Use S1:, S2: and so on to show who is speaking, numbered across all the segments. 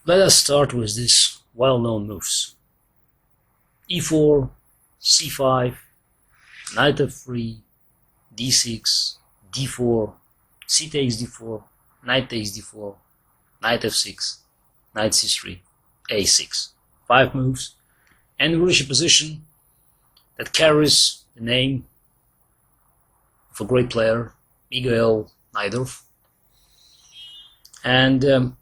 S1: Let us start with these well-known moves. e4, c5, knight f3, d6, d4, c takes d4, knight takes d4, knight f6, knight c3, a6. 5 moves, and we reach a position that carries the name of a great player, Sicilian Najdorf, and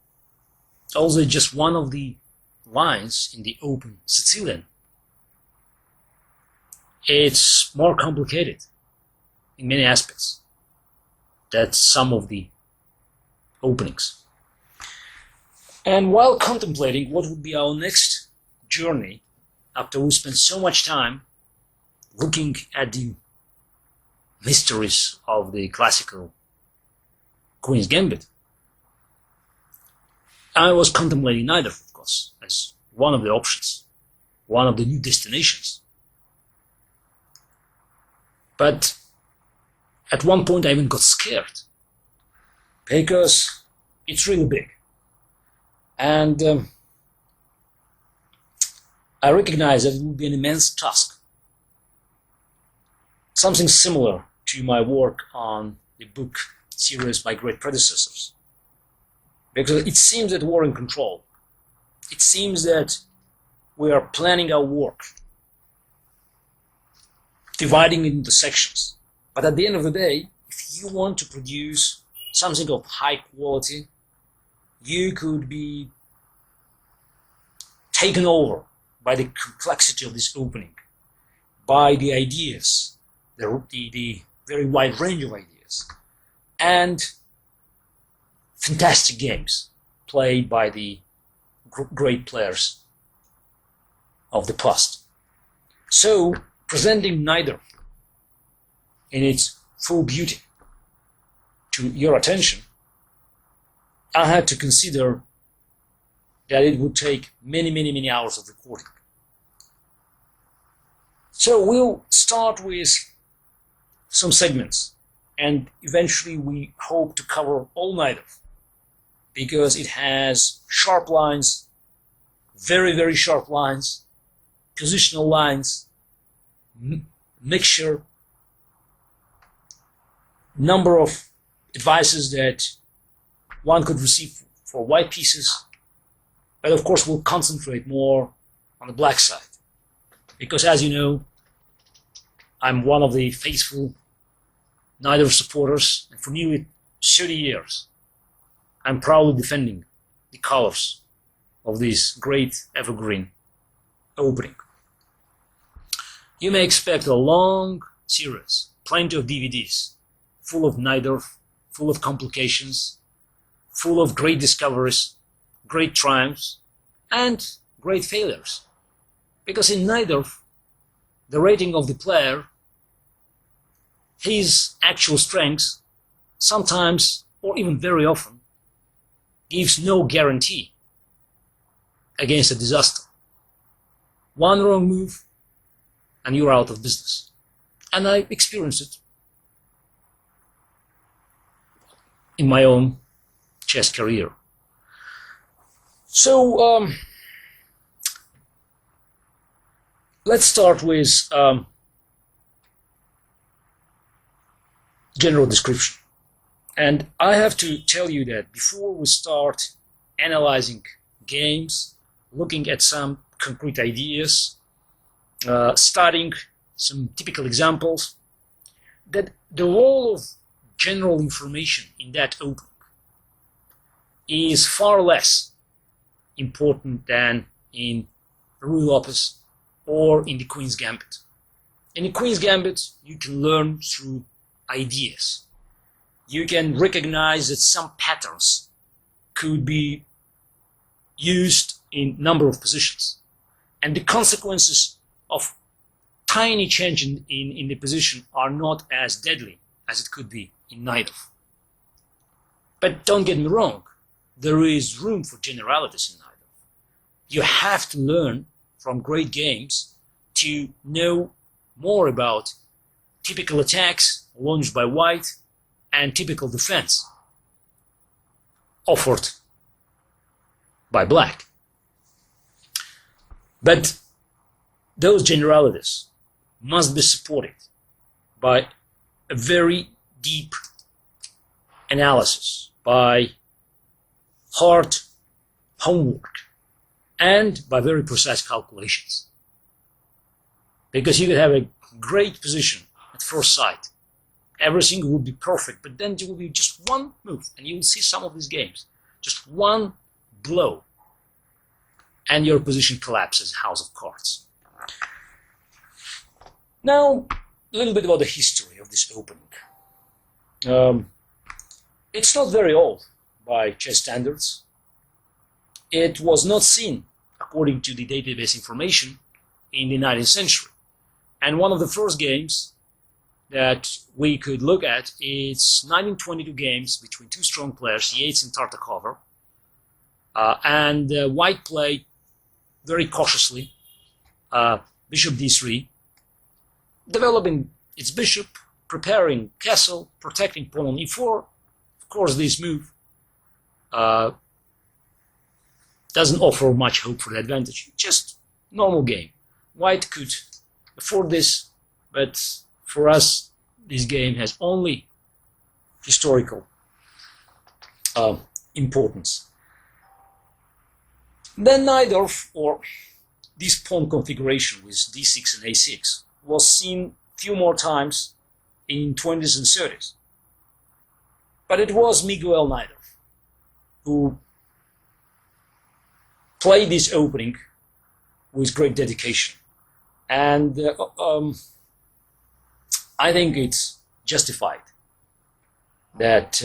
S1: also just one of the lines in the open Sicilian. It's more complicated in many aspects than some of the openings. And while contemplating what would be our next journey, after we spent so much time looking at the mysteries of the classical Queen's Gambit, I was contemplating Najdorf, of course, as one of the options, one of the new destinations. But at one point I even got scared, because it's really big. And I recognize that it would be an immense task. Something similar to my work on the book series by great predecessors. Because it seems that we're in control. It seems that we are planning our work, dividing it into sections. But at the end of the day, if you want to produce something of high quality, you could be taken over by the complexity of this opening, by the ideas, the very wide range of ideas, and fantastic games played by the great players of the past. So, presenting Najdorf in its full beauty to your attention, I had to consider that it would take many hours of recording. So we'll start with some segments, and eventually we hope to cover all Najdorf, because it has sharp lines, very sharp lines, positional lines, mixture, number of advices that one could receive for white pieces. But of course we'll concentrate more on the black side, because as you know, I'm one of the faithful Najdorf supporters, and for nearly 30 years I'm proudly defending the colors of this great evergreen opening. You may expect a long series, plenty of DVDs, full of Najdorf, full of complications, full of great discoveries, great triumphs, and great failures. Because in Najdorf, the rating of the player, his actual strengths, sometimes, or even very often, gives no guarantee against a disaster. One wrong move, and you're out of business. And I experienced it in my own chess career. So let's start with general description. And I have to tell you that before we start analyzing games, looking at some concrete ideas, studying some typical examples, that the role of general information in that opening is far less important than in Ruy Lopez or in the Queen's Gambit. In the Queen's Gambit, you can learn through ideas. You can recognize that some patterns could be used in number of positions, and the consequences of tiny change in the position are not as deadly as it could be in Najdorf. But don't get me wrong, there is room for generalities in Najdorf. You have to learn from great games to know more about typical attacks launched by white and typical defense offered by black. But those generalities must be supported by a very deep analysis, by hard homework, and by very precise calculations. Because you could have a great position at first sight. Everything will be perfect, but then there will be just one move, and you will see some of these games. Just one blow, and your position collapses, house of cards. Now, a little bit about the history of this opening. It's not very old by chess standards. It was not seen, according to the database information, in the 19th century. And one of the first games that we could look at is 1922 games between two strong players, Yates and Tartakova. And White played very cautiously bishop d3, developing its bishop, preparing castle, protecting pawn on e4. Of course, this move doesn't offer much hope for the advantage. Just normal game. White could afford this, but for us, this game has only historical importance. Then Najdorf, or this pawn configuration with d6 and a6, was seen few more times in 20s and 30s. But it was Miguel Najdorf who played this opening with great dedication. And I think it's justified that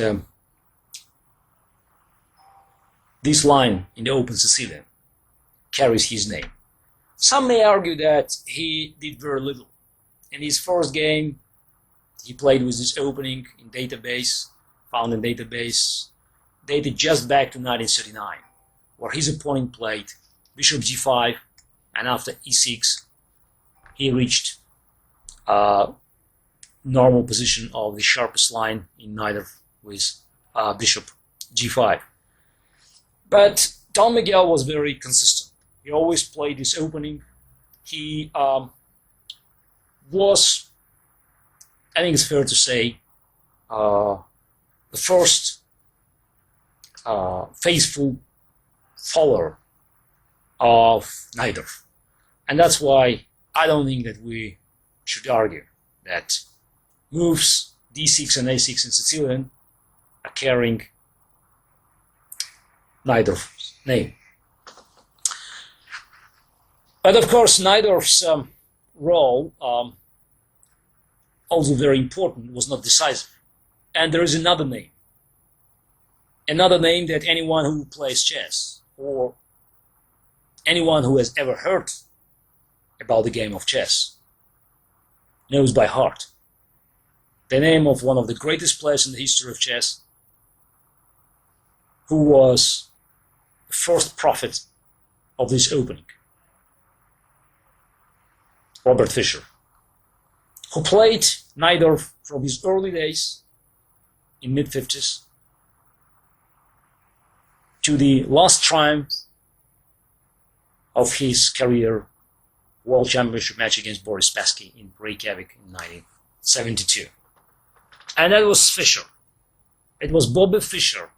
S1: this line in the Open Sicilian carries his name. Some may argue that he did very little. In his first game, he played with this opening in database, found in database, dated just back to 1939, where his opponent played bishop g5, and after e6, he reached normal position of the sharpest line in Najdorf with bishop g5. But Don Miguel was very consistent. He always played this opening. He was, I think it's fair to say, the first faithful follower of Najdorf. And that's why I don't think that we should argue that moves d6 and a6 in Sicilian are carrying Najdorf's name. But of course, Najdorf's role, also very important, was not decisive. And there is another name that anyone who plays chess, or anyone who has ever heard about the game of chess, knows by heart. The name of one of the greatest players in the history of chess, who was the first prophet of this opening, Robert Fischer, who played Najdorf from his early days in mid-50s to the last triumph of his career, World Championship match against Boris Spassky in Reykjavik in 1972. And that was Fischer. It was Bobby Fischer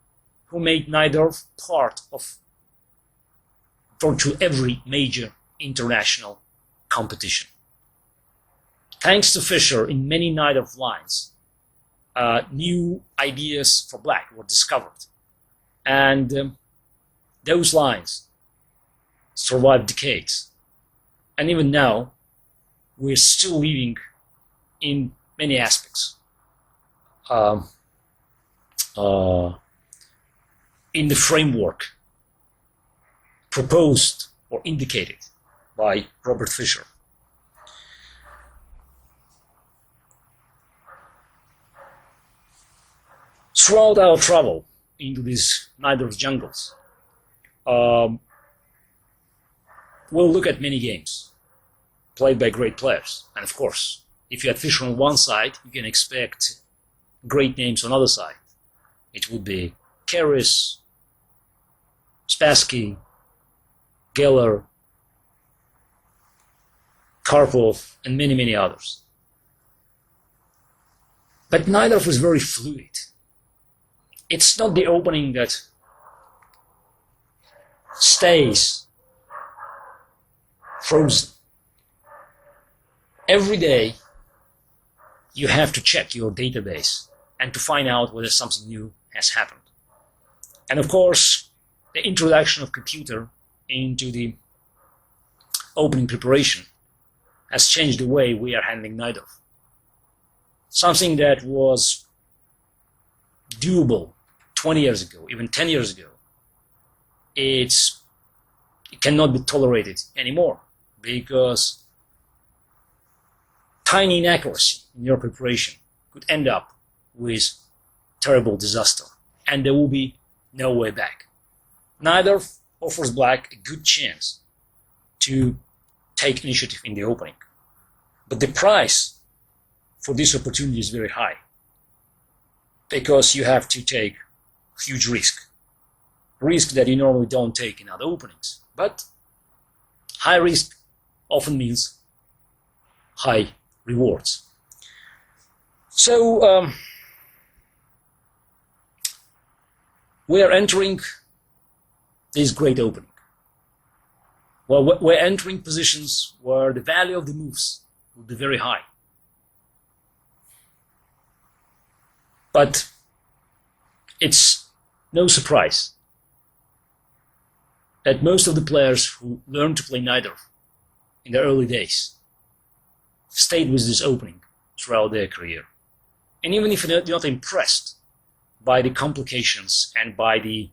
S1: who made Najdorf part of virtually every major international competition. Thanks to Fischer, in many Najdorf lines, new ideas for black were discovered. And those lines survived decades. And even now, we're still living in many aspects in the framework proposed or indicated by Robert Fischer. Throughout our travel into these Najdorf jungles, we'll look at many games played by great players. And of course, if you had Fischer on one side, you can expect great names on the other side. It would be Keres, Spassky, Geller, Karpov, and many, many others. But Najdorf was very fluid. It's not the opening that stays frozen. Every day you have to check your database and to find out whether something new has happened. And of course, the introduction of computer into the opening preparation has changed the way we are handling Najdorf. Something that was doable 20 years ago, even 10 years ago, it cannot be tolerated anymore, because tiny inaccuracy in your preparation could end up with terrible disaster, and there will be no way back. Najdorf offers black a good chance to take initiative in the opening, but the price for this opportunity is very high, because you have to take huge risk that you normally don't take in other openings. But high risk often means high rewards. So we are entering this great opening. Well, we're entering positions where the value of the moves will be very high. But it's no surprise that most of the players who learned to play Najdorf in their early days stayed with this opening throughout their career. And even if they're not impressed by the complications and by the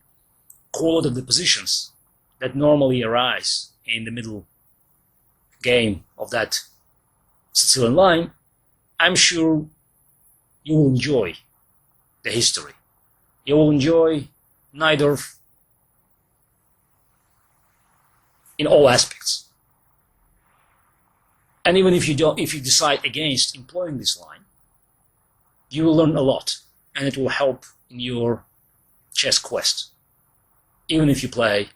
S1: quality of the positions that normally arise in the middle game of that Sicilian line, I'm sure you will enjoy the history. You will enjoy Najdorf in all aspects. And even if you decide against employing this line, you will learn a lot, and it will help in your chess quest, even if you play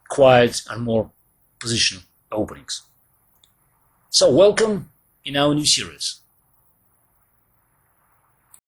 S1: quiet and more position openings. So welcome in our new series.